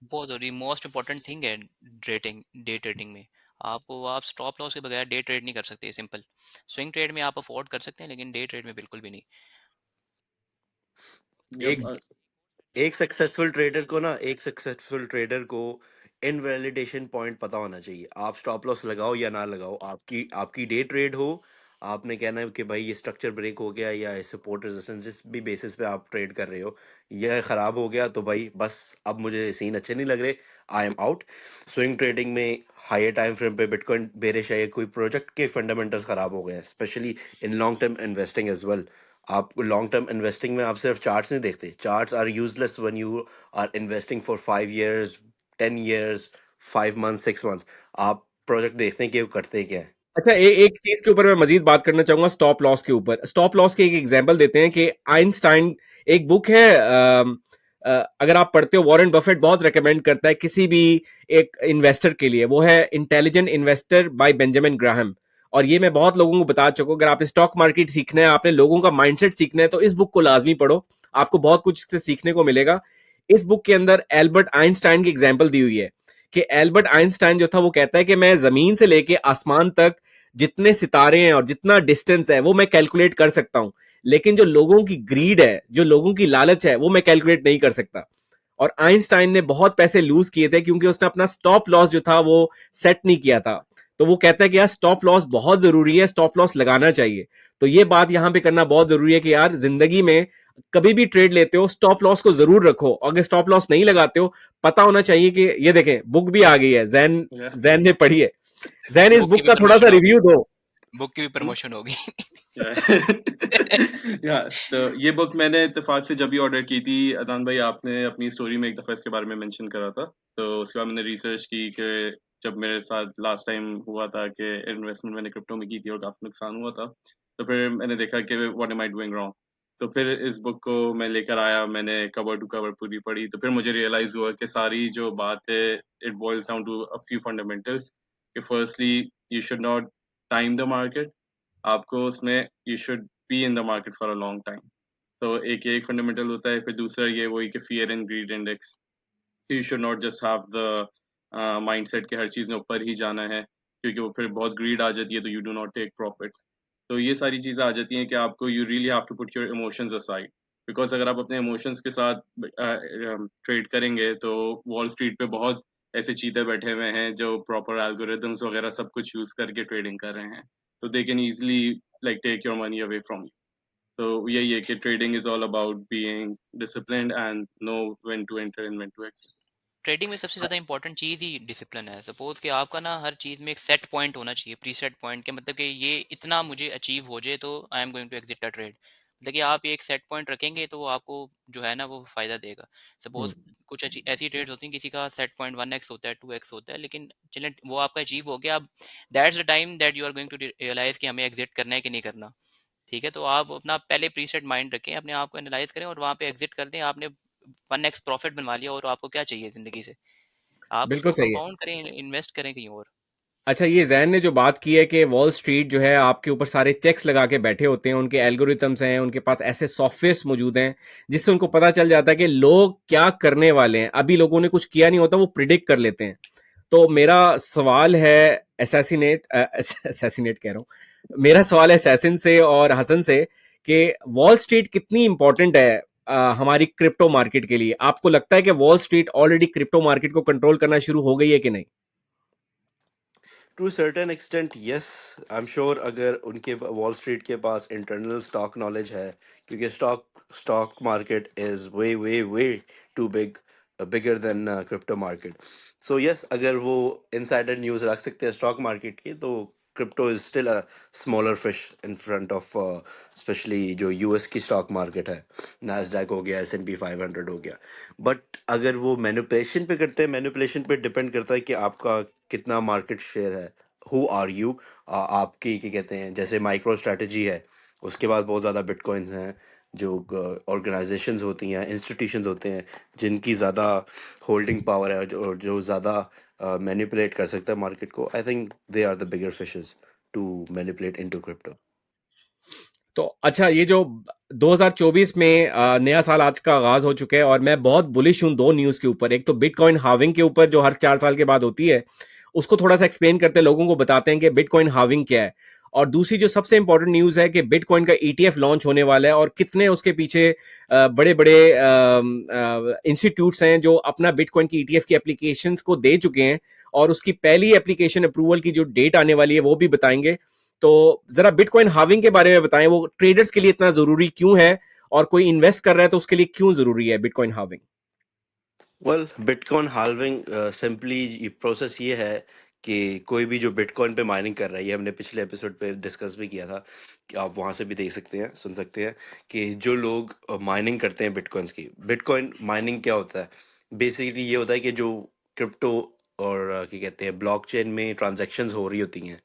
बहुत जरूरी मोस्ट इम्पोर्टेंट थिंग है डे ट्रेडिंग में। आप स्टॉप लॉस के बगैर डे ट्रेड नहीं कर सकते, सिंपल। स्विंग ट्रेड में आप अफोर्ड कर सकते हैं, लेकिन डे ट्रेड में बिल्कुल भी नहीं। जब एक एक सक्सेसफुल ट्रेडर को इनवैलिडेशन पॉइंट पता होना चाहिए। आप स्टॉप लॉस लगाओ या ना लगाओ, आपकी आपकी डे ट्रेड हो, आपने कहना है कि भाई ये स्ट्रक्चर ब्रेक हो गया या सपोर्ट रेजिस्टेंस जिस भी बेसिस पे आप ट्रेड कर रहे हो, यह खराब हो गया तो भाई बस अब मुझे सीन अच्छे नहीं लग रहे, I am out. Swing trading में हायर टाइम फ्रेम पे बिटकॉइन बेरिश है, कोई प्रोजेक्ट के फंडामेंटल्स खराब हो गए हैं, specially in long term investing as well. आप लॉन्ग टर्म इन्वेस्टिंग में आप सिर्फ चार्ट्स नहीं देखते, charts are useless when you are investing for 5 years, 10 years, 5 months, 6 months। आप प्रोजेक्ट देखते हैं कि वो करते क्या है। अच्छा, एक चीज के ऊपर मैं मजीद बात करना चाहूंगा, स्टॉप लॉस के ऊपर। स्टॉप लॉस के एक एग्जांपल देते हैं कि आइंस्टाइन, एक बुक है, अगर आप पढ़ते हो, वॉरेन बफेट बहुत रेकमेंड करता है किसी भी एक इन्वेस्टर के लिए, वो है intelligent investor bye Benjamin Graham. और ये मैं बहुत लोगों को बता चुका हूं, अगर आपने स्टॉक मार्केट सीखना है, आपने लोगों का माइंडसेट सीखना है, तो इस बुक को लाजमी पढ़ो, आपको बहुत कुछ इससे सीखने को मिलेगा। इस बुक के अंदर एल्बर्ट आइंस्टाइन की एग्जाम्पल दी हुई है कि एल्बर्ट आइंस्टाइन जो था वो कहता है कि मैं जमीन से लेके आसमान तक जितने सितारे हैं और जितना डिस्टेंस है वो मैं कैलकुलेट कर सकता हूं, लेकिन जो लोगों की ग्रीड है, जो लोगों की लालच है, वो मैं कैलकुलेट नहीं कर सकता। और आइंस्टाइन ने बहुत पैसे लूज किए थे क्योंकि उसने अपना स्टॉप लॉस जो था वो सेट नहीं किया था। तो वो कहता है कि यार स्टॉप लॉस बहुत जरूरी है, स्टॉप लॉस लगाना चाहिए। तो ये बात यहां पे करना बहुत जरूरी है कि यार जिंदगी में कभी भी ट्रेड लेते हो, स्टॉप लॉस को जरूर रखो। अगर स्टॉप लॉस नहीं लगाते हो, पता होना चाहिए कि ये देखें, बुक भी आ गई है, जैन जैन ने पढ़ी है। जैन, इस बुक की बुक भी का थोड़ा सा प्रमोशन होगी, रिव्यू दो। बुक की भी हम्म? प्रमोशन होगी। या तो ये बुक मैंने इत्तेफाक से जब भी ऑर्डर की थी, अदान भाई आपने अपनी स्टोरी में एक दफ़ा इसके बारे में मेंशन करा था, तो उसके बाद मैंने रिसर्च की कि जब मेरे साथ लास्ट टाइम हुआ था कि इन्वेस्टमेंट मैंने क्रिप्टो में की थी और काफ़ी नुकसान हुआ था, तो फिर मैंने देखा कि what am I doing wrong. तो फिर इस बुक को मैं लेकर आया, मैंने कवर टू कवर पूरी पढ़ी, तो फिर मुझे रियलाइज़ हुआ कि सारी जो बात है it boils down to a few fundamentals. कि firstly you should not time the market, आपको उसमें you should be in the market for a long time. तो एक फंडामेंटल होता है, फिर दूसरा ये वही कि fear and greed index, you should not just have the mindset कि हर चीज़ में ऊपर ही जाना है, क्योंकि वो फिर बहुत ग्रीड आ जाती है तो you do not take profits. तो ये सारी चीज़ें आ जाती हैं कि आपको you really have to put your emotions aside, because अगर आप अपने इमोशंस के साथ ट्रेड करेंगे तो वॉल स्ट्रीट पे बहुत ऐसे चीते बैठे हुए हैं जो प्रॉपर एल्गोरिदम्स वगैरह सब कुछ यूज करके ट्रेडिंग कर रहे हैं, तो they can easily like take your money away from you. तो यही है कि trading is all about being disciplined and know when to enter and when to exit. Trading में सबसे ज़्यादा इंपॉर्टेंट चीज़ ही डिसिप्लिन है। सपोज कि आपका ना हर चीज़ में एक सेट पॉइंट होना चाहिए, प्री सेट पॉइंट के मतलब कि ये इतना मुझे अचीव हो जाए तो I am going to exit a trade. मतलब कि आप एक सेट पॉइंट रखेंगे तो वो आपको जो है ना वो फ़ायदा देगा। सपोज कुछ ऐसी ट्रेड्स होती हैं, किसी का सेट पॉइंट 1x होता है, 2x होता है, लेकिन चलें वो आपका अचीव हो गया, अब that's the time that you are going to realise कि हमें एग्जिट करना है कि नहीं करना। ठीक है, तो आप अपना पहले प्रीसेट माइंड रखें, अपने आप को एनालाइज करें और वहाँ पे एग्जिट कर दें। आपने 1x प्रॉफिट बनवा लिया और आपको क्या चाहिए ज़िंदगी से? आप बिल्कुल उसको सही है। कंपाउंड करें, इन्वेस्ट करें कहीं और। अच्छा, ये जैन ने जो बात की है कि वॉल स्ट्रीट जो है आपके ऊपर सारे चेक्स लगा के बैठे होते हैं, उनके एल्गोरिथम्स हैं, उनके पास ऐसे सॉफ्टवेयर मौजूद हैं जिससे उनको पता चल जाता है कि लोग क्या करने वाले हैं, अभी लोगों ने कुछ किया नहीं होता, वो प्रिडिक्ट कर लेते हैं। तो मेरा सवाल है असैसिनेट कह रहा हूँ, मेरा सवाल है सैसिन से और हसन से कि वॉल स्ट्रीट कितनी इंपॉर्टेंट है हमारी क्रिप्टो मार्केट के लिए। आपको लगता है कि Wall Street already crypto market को कंट्रोल करना शुरू हो गई है कि नहीं? To certain extent yes, I am sure. अगर उनके वॉल स्ट्रीट के पास इंटरनल स्टॉक नॉलेज है, क्योंकि stock market is way way way too big, bigger than crypto market. So yes, अगर वो इनसाइडर न्यूज़ रख सकते हैं स्टॉक मार्केट की, तो crypto is still a smaller fish in front of specially जो यूएस की स्टॉक मार्केट है, नैस्डैक हो गया, एस एन पी 500 हो गया। बट अगर वो मैनिपुलेशन पे करते हैं, मैनिपुलेशन पे डिपेंड करता है कि आपका कितना मार्केट शेयर है, हु आर यू। आपकी क्या कहते हैं, जैसे माइक्रो स्ट्रेटजी है, उसके बाद बहुत ज़्यादा बिटकॉइंस हैं, जो ऑर्गेनाइजेशंस होती हैं, इंस्टीट्यूशंस होते हैं, जिनकी ज़्यादा होल्डिंग पावर है, जो ज़्यादा मैनिपुलेट कर सकता है मार्केट को। I think they are the bigger fishes to manipulate into crypto. तो अच्छा, ये जो 2024 में नया साल आज का आगाज हो चुका है और मैं बहुत बुलिश हूं दो न्यूज के ऊपर। एक तो बिटकॉइन हाविंग के ऊपर जो हर 4 साल के बाद होती है, उसको थोड़ा सा एक्सप्लेन करते हैं, लोगों को बताते हैं कि बिटकॉइन हाविंग क्या है। और दूसरी जो सबसे इंपॉर्टेंट न्यूज है कि बिटकॉइन का ईटीएफ लॉन्च होने वाला है और कितने उसके पीछे बड़े बड़े इंस्टीट्यूट्स हैं जो अपना बिटकॉइन की ईटीएफ की एप्लीकेशंस को दे चुके हैं, और उसकी पहली एप्लीकेशन अप्रूवल की जो डेट आने वाली है वो भी बताएंगे। तो जरा बिटकॉइन हाविंग के बारे में बताएं, वो ट्रेडर्स के लिए इतना जरूरी क्यों है, और कोई इन्वेस्ट कर रहा है तो उसके लिए क्यों जरूरी है bitcoin having? Well, bitcoin halving simply process ये है कि कोई भी जो बिटकॉइन पे माइनिंग कर रहा है, ये हमने पिछले एपिसोड पे डिस्कस भी किया था, कि आप वहाँ से भी देख सकते हैं, सुन सकते हैं, कि जो लोग माइनिंग करते हैं बिटकॉइंस की, बिटकॉइन माइनिंग क्या होता है? बेसिकली ये होता है कि जो क्रिप्टो और क्या कहते हैं ब्लॉकचेन में ट्रांजैक्शंस हो रही होती हैं,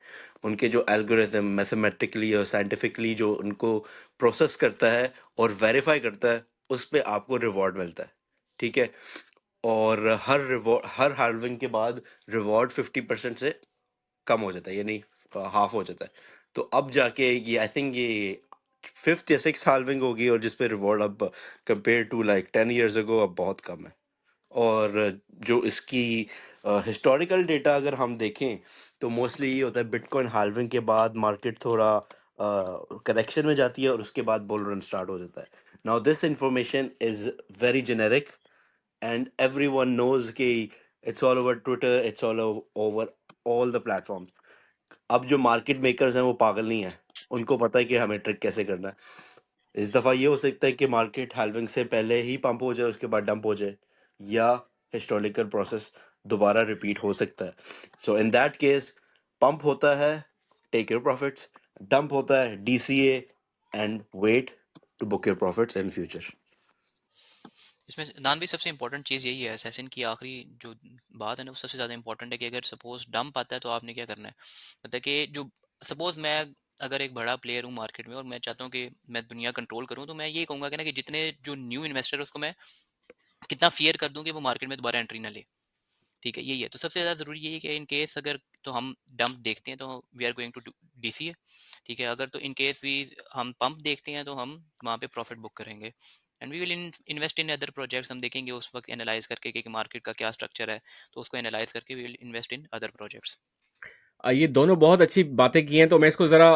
उनके जो एल्गोरिथम मैथमेटिकली और साइंटिफिकली जो उनको प्रोसेस करता है और वेरीफाई करता है, उस पे आपको रिवॉर्ड मिलता है। ठीक है? और हर हाल्विंग के बाद रिवॉर्ड 50% से कम हो जाता है, यानी हाफ हो जाता है। तो अब जाके ये आई थिंक ये फिफ्थ या सिक्स हाल्विंग होगी, और जिसपे रिवॉर्ड अब compare to like 10 years ago अब बहुत कम है। और जो इसकी हिस्टोरिकल डेटा अगर हम देखें, तो मोस्टली ये होता है बिटकॉइन हाल्विंग के बाद मार्केट थोड़ा करेक्शन में जाती है, और उसके बाद बुल रन स्टार्ट हो जाता है। Now this information is very generic, and everyone knows कि it's all over Twitter, it's all over all the platforms. अब जो मार्केट मेकर्स हैं वो पागल नहीं है, उनको पता है कि हमें ट्रिक कैसे करना है। इस दफ़ा ये हो सकता है कि मार्केट हैल्विंग से पहले ही पंप हो जाए, उसके बाद डंप हो जाए, या हिस्टोरिकल प्रोसेस दोबारा रिपीट हो सकता है। So in that case, pump होता है, टेक योर प्रॉफिट्स, डंप होता है, DCA, and wait to book your profits in future. इसमें नान भी सबसे इंपॉर्टेंट चीज़ यही है, असैसिन की आखिरी जो बात है ना वो सबसे ज़्यादा इंपॉर्टेंट है कि अगर सपोज डंप आता है तो आपने क्या करना है। मतलब कि जो सपोज मैं अगर एक बड़ा प्लेयर हूँ मार्केट में और मैं चाहता हूँ कि मैं दुनिया कंट्रोल करूँ, तो मैं ये कहूँगा कि ना कि जितने जो न्यू इन्वेस्टर है उसको मैं कितना फियर कर दूँ कि वो मार्केट में दोबारा एंट्री ना ले। ठीक है, यही है। तो सबसे ज़्यादा ज़रूरी यही है कि इन केस अगर तो हम डंप देखते हैं तो we are going to DCA. ठीक है, अगर तो इन केस वी हम पंप देखते हैं तो हम वहाँ पे प्रॉफिट बुक करेंगे, and we will invest in other projects. हम देखेंगे उस वक्त एनालाइज करके कि मार्केट का क्या स्ट्रक्चर है, तो उसको एनालाइज करके we will invest in other projects. ये दोनों बहुत अच्छी बातें की हैं, तो मैं इसको जरा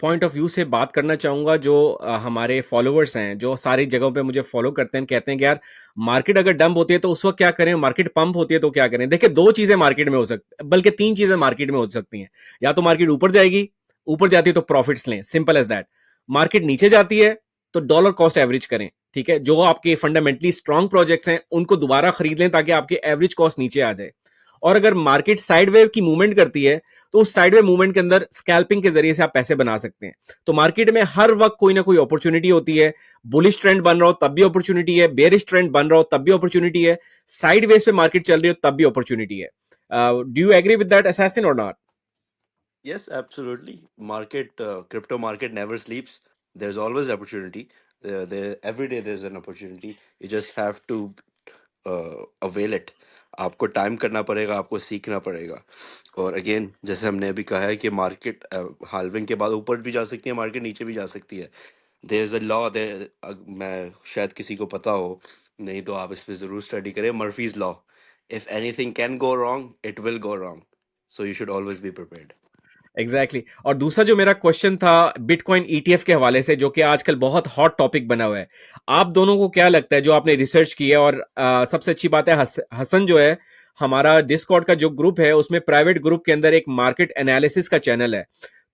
पॉइंट ऑफ व्यू से बात करना चाहूंगा। जो हमारे फॉलोअर्स हैं जो सारी जगहों पे मुझे फॉलो करते हैं, कहते हैं कि यार मार्केट अगर डंप होती है तो उस वक्त क्या करें, मार्केट पंप होती है तो क्या करें। देखिए, दो चीजें मार्केट में हो सकती, बल्कि तीन चीजें मार्केट में हो सकती हैं। या तो मार्केट ऊपर जाएगी, ऊपर जाती है तो प्रॉफिट्स लें, सिंपल एज दैट। मार्केट नीचे जाती है तो डॉलर कॉस्ट एवरेज करें। ठीक है, जो आपके फंडामेंटली स्ट्रांग प्रोजेक्ट्स हैं उनको दोबारा खरीद लें ताकि आपके एवरेज कॉस्ट नीचे आ जाए। और अगर मार्केट साइडवेव की मूवमेंट करती है तो उस साइडवेव मूवमेंट के अंदर स्कैल्पिंग के जरिए से आप पैसे बना सकते हैं। तो मार्केट में हर वक्त कोई ना कोई अपॉर्चुनिटी होती है। बुलिश ट्रेंड बन रहा हो तब भी अपॉर्चुनिटी है, बेरिश ट्रेंड बन रहा हो तब भी अपॉर्चुनिटी है, साइडवेज पे मार्केट चल रही हो तब भी अपॉर्चुनिटी है। Do you agree with that assassin और not? Yes, absolutely. Crypto market never sleeps. There's always opportunity. Every day there's an opportunity. You just have to avail it. आपको टाइम करना पड़ेगा, आपको सीखना पड़ेगा। और अगेन, जैसे हमने अभी कहा है कि मार्केट हाल्विंग के बाद ऊपर भी जा सकती है, मार्केट नीचे भी जा सकती है। देयर इज अ लॉ, मैं शायद किसी को पता हो, नहीं तो आप इस पे ज़रूर स्टडी करें, Murphy's law. If anything can go wrong, it will go wrong, so you should always be prepared. Exactly exactly. और दूसरा जो मेरा क्वेश्चन था बिटकॉइन ईटीएफ के हवाले से, जो कि आजकल बहुत हॉट टॉपिक बना हुआ है, आप दोनों को क्या लगता है जो आपने रिसर्च की है? और सबसे अच्छी बात है, हसन जो है, हमारा डिस्कॉर्ड का जो ग्रुप है उसमें प्राइवेट ग्रुप के अंदर एक मार्केट एनालिसिस का चैनल है।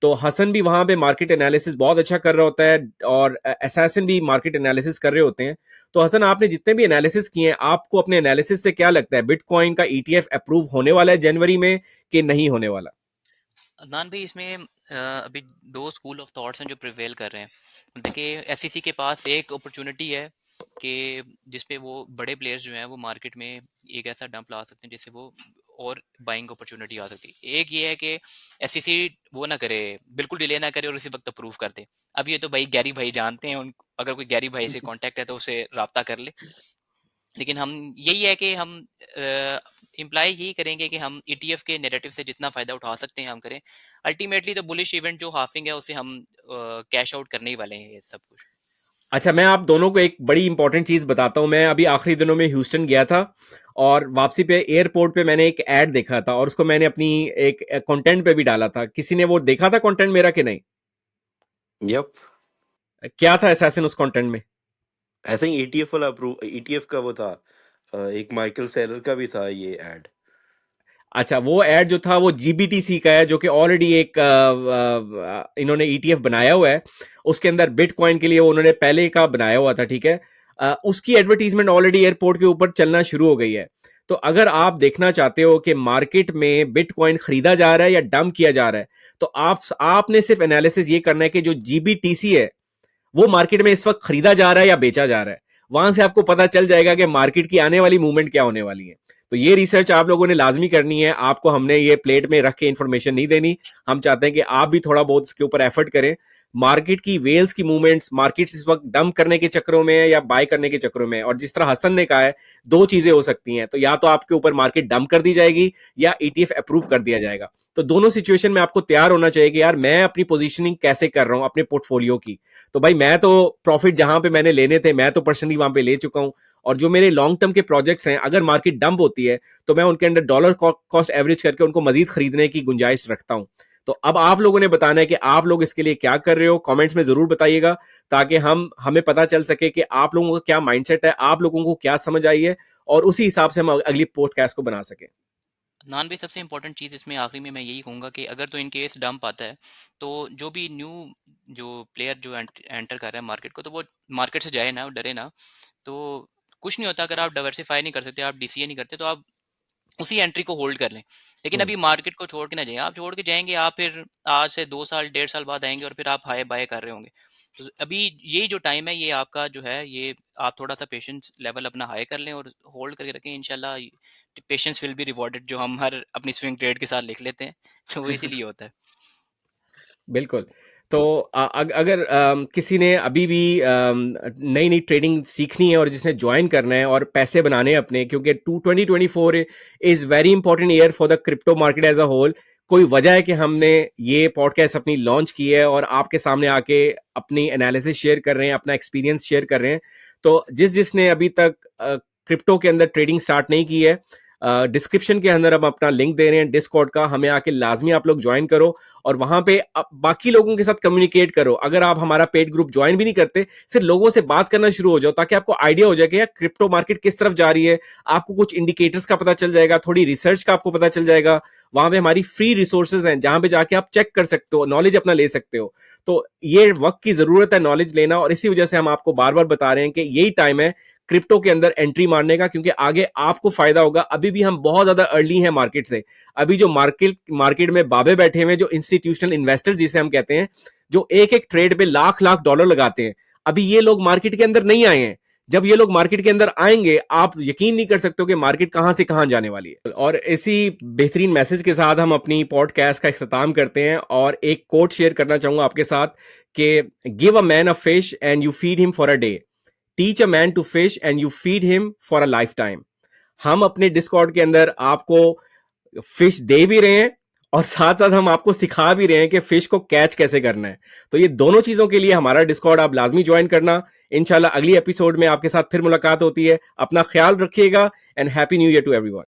तो हसन भी वहां पे मार्केट एनालिसिस बहुत अच्छा कर रहा होता है, और असैसिन भी मार्केट एनालिसिस कर रहे होते हैं। तो हसन, आपने जितने भी एनालिसिस किए हैं, आपको अपने एनालिसिस से क्या लगता है, बिटकॉइन का ईटीएफ अप्रूव होने वाला है जनवरी में कि नहीं होने वाला? अदनान भाई, इसमें अभी दो स्कूल ऑफ थॉट्स हैं जो प्रिवेल कर रहे हैं। देखिए, एसईसी के पास एक अपॉर्चुनिटी है कि जिसपे वो बड़े प्लेयर्स जो हैं वो मार्केट में एक ऐसा डंप ला सकते हैं जिससे वो और बाइंग अपॉर्चुनिटी आ सकती है। एक ये है कि एसईसी वो ना करे, बिल्कुल डिले ना करे और उसी वक्त अप्रूव कर दे। अब ये तो भाई गैरी भाई जानते हैं, उन अगर कोई गैरी भाई से कांटेक्ट है तो उसे राब्ता कर ले। लेकिन हम यही है कि हम इम्प्लाई यही करेंगे कि हम ETF के नैरेटिव से जितना फायदा उठा सकते हैं हम करें। अल्टीमेटली तो बुलिश इवेंट जो हाफिंग है उसे हम कैश आउट करने ही वाले हैं ये सब कुछ। अच्छा, मैं आप दोनों को एक बड़ी इंपॉर्टेंट चीज बताता हूं। मैं अभी आखिरी दिनों में ह्यूस्टन गया था और वापसी पे एयरपोर्ट पे मैंने एक एड देखा था और उसको मैंने अपनी एक कंटेंट पे भी डाला था। किसी ने वो देखा था कंटेंट मेरा कि नहीं? यप, क्या था असैसिन उस कंटेंट में? आई थिंक ETF वाला अप्रूव, ETF का वो था, एक माइकल सेलर का भी था ये एड। अच्छा, वो एड जो था वो जीबीटीसी का है, जो कि ऑलरेडी एक इन्होंने ईटीएफ बनाया हुआ है। उसके अंदर बिटकॉइन के लिए उन्होंने पहले का बनाया हुआ था, ठीक है। उसकी एडवर्टीजमेंट ऑलरेडी एयरपोर्ट के ऊपर चलना शुरू हो गई है। तो अगर आप देखना चाहते हो कि मार्केट में बिटकॉइन खरीदा जा रहा है या डंप किया जा रहा है, तो आपने सिर्फ एनालिसिस ये करना है कि जो जीबीटीसी है वो मार्केट में इस वक्त खरीदा जा रहा है या बेचा जा रहा है। वहां से आपको पता चल जाएगा कि मार्केट की आने वाली मूवमेंट क्या होने वाली है। तो ये रिसर्च आप लोगों ने लाजमी करनी है। आपको हमने ये प्लेट में रख के इंफॉर्मेशन नहीं देनी। हम चाहते हैं कि आप भी थोड़ा बहुत उसके ऊपर एफर्ट करें। मार्केट की वेल्स की मूवमेंट्स, मार्केट्स इस वक्त डंप करने के चक्रों में है या बाय करने के चक्रों में है। और जिस तरह हसन ने कहा है, दो चीजें हो सकती हैं। तो या तो आपके ऊपर मार्केट डंप कर दी जाएगी या ईटीएफ अप्रूव कर दिया जाएगा। तो दोनों सिचुएशन में आपको तैयार होना चाहिए कि यार मैं अपनी पोजीशनिंग कैसे कर रहा हूं अपने पोर्टफोलियो की। तो भाई मैं तो प्रॉफिट जहां पे मैंने लेने थे मैं तो पर्सनली वहां पे ले चुका हूं। और जो मेरे लॉन्ग टर्म के प्रोजेक्ट्स हैं, अगर मार्केट डंप होती है तो मैं उनके अंदर डॉलर कॉस्ट एवरेज करके उनको मजीद खरीदने की गुंजाइश रखता हूं। तो अब आप लोगों ने बताना है कि आप लोग इसके लिए क्या कर रहे हो। कमेंट्स में जरूर बताइएगा ताकि हमें पता चल सके कि आप लोगों का क्या माइंडसेट है, आप लोगों को क्या समझ आई है, और उसी हिसाब से हम अगली पॉडकास्ट को बना सके। नान भी सबसे इंपॉर्टेंट चीज़ इसमें आखिरी में मैं यही कहूँगा कि अगर तो इन केस डंप आता है तो जो भी न्यू जो प्लेयर जो एंटर कर रहा है मार्केट को, तो वो मार्केट से जाए ना, डरे ना। तो कुछ नहीं होता अगर आप डाइवर्सिफाई नहीं कर सकते, आप डीसीए नहीं करते, तो आप उसी एंट्री को होल्ड कर लें। लेकिन अभी मार्केट को छोड़ के ना जाइए। आप छोड़ के जाएंगे, आप फिर आज से 2 साल 1.5 साल बाद आएंगे और फिर आप हाई बाय कर रहे होंगे। तो अभी ये जो टाइम है ये आपका जो है, ये आप थोड़ा सा पेशेंस लेवल अपना हाई कर लें और होल्ड करके रखें। इंशाल्लाह पेशेंस विल बी रिवॉर्डेड, जो हम हर अपनी स्विंग ट्रेड के साथ लिख लेते हैं। तो वो इसीलिए होता है। बिल्कुल। तो अगर किसी ने अभी भी नई नई ट्रेडिंग सीखनी है और जिसने ज्वाइन करना है और पैसे बनाने हैं अपने, क्योंकि 2024 is very important year for the crypto market as a whole. कोई वजह है कि हमने ये पॉडकास्ट अपनी लॉन्च की है और आपके सामने आके अपनी एनालिसिस शेयर कर रहे हैं, अपना एक्सपीरियंस शेयर कर रहे हैं। तो जिसने अभी तक क्रिप्टो के अंदर ट्रेडिंग स्टार्ट नहीं की है, डिस्क्रिप्शन के अंदर हम अपना लिंक दे रहे हैं डिस्कॉर्ड का, हमें आके लाजमी आप लोग ज्वाइन करो और वहां पे बाकी लोगों के साथ कम्युनिकेट करो। अगर आप हमारा पेड ग्रुप ज्वाइन भी नहीं करते, सिर्फ लोगों से बात करना शुरू हो जाओ ताकि आपको आइडिया हो जाए कि यार क्रिप्टो मार्केट किस तरफ जा रही है। आपको कुछ इंडिकेटर्स का पता चल जाएगा, थोड़ी रिसर्च का आपको पता चल जाएगा। वहां पे हमारी फ्री रिसोर्सेज हैं जहां पे जाके आप चेक कर सकते हो, नॉलेज अपना ले सकते हो। तो ये वक्त की जरूरत है नॉलेज लेना, और इसी वजह से हम आपको बार बार बता रहे हैं कि यही टाइम है क्रिप्टो के अंदर एंट्री मारने का, क्योंकि आगे आपको फायदा होगा। अभी भी हम बहुत ज्यादा अर्ली हैं मार्केट से। अभी जो मार्केट में बाबे बैठे हुए, जो इंस्टीट्यूशनल इन्वेस्टर जिसे हम कहते हैं, जो एक एक ट्रेड पे लाख लाख डॉलर लगाते हैं, अभी ये लोग मार्केट के अंदर नहीं आए हैं। जब ये लोग मार्केट के अंदर आएंगे, आप यकीन नहीं कर सकते हो कि मार्केट कहां से कहां जाने वाली है। और इसी बेहतरीन मैसेज के साथ हम अपनी पॉडकास्ट का इख्तिताम करते हैं और एक कोट शेयर करना चाहूंगा आपके साथ कि give a man a fish and you feed him for a day, teach a man to fish and you feed him for a lifetime. हम अपने डिस्कॉर्ड के अंदर आपको फिश दे भी रहे हैं और साथ साथ हम आपको सिखा भी रहे हैं कि फिश को कैच कैसे करना है। तो ये दोनों चीजों के लिए हमारा डिस्कॉर्ड आप लाजमी ज्वाइन करना। इंशाल्लाह अगली एपिसोड में आपके साथ फिर मुलाकात होती है। अपना ख्याल रखिएगा and happy New Year to everyone.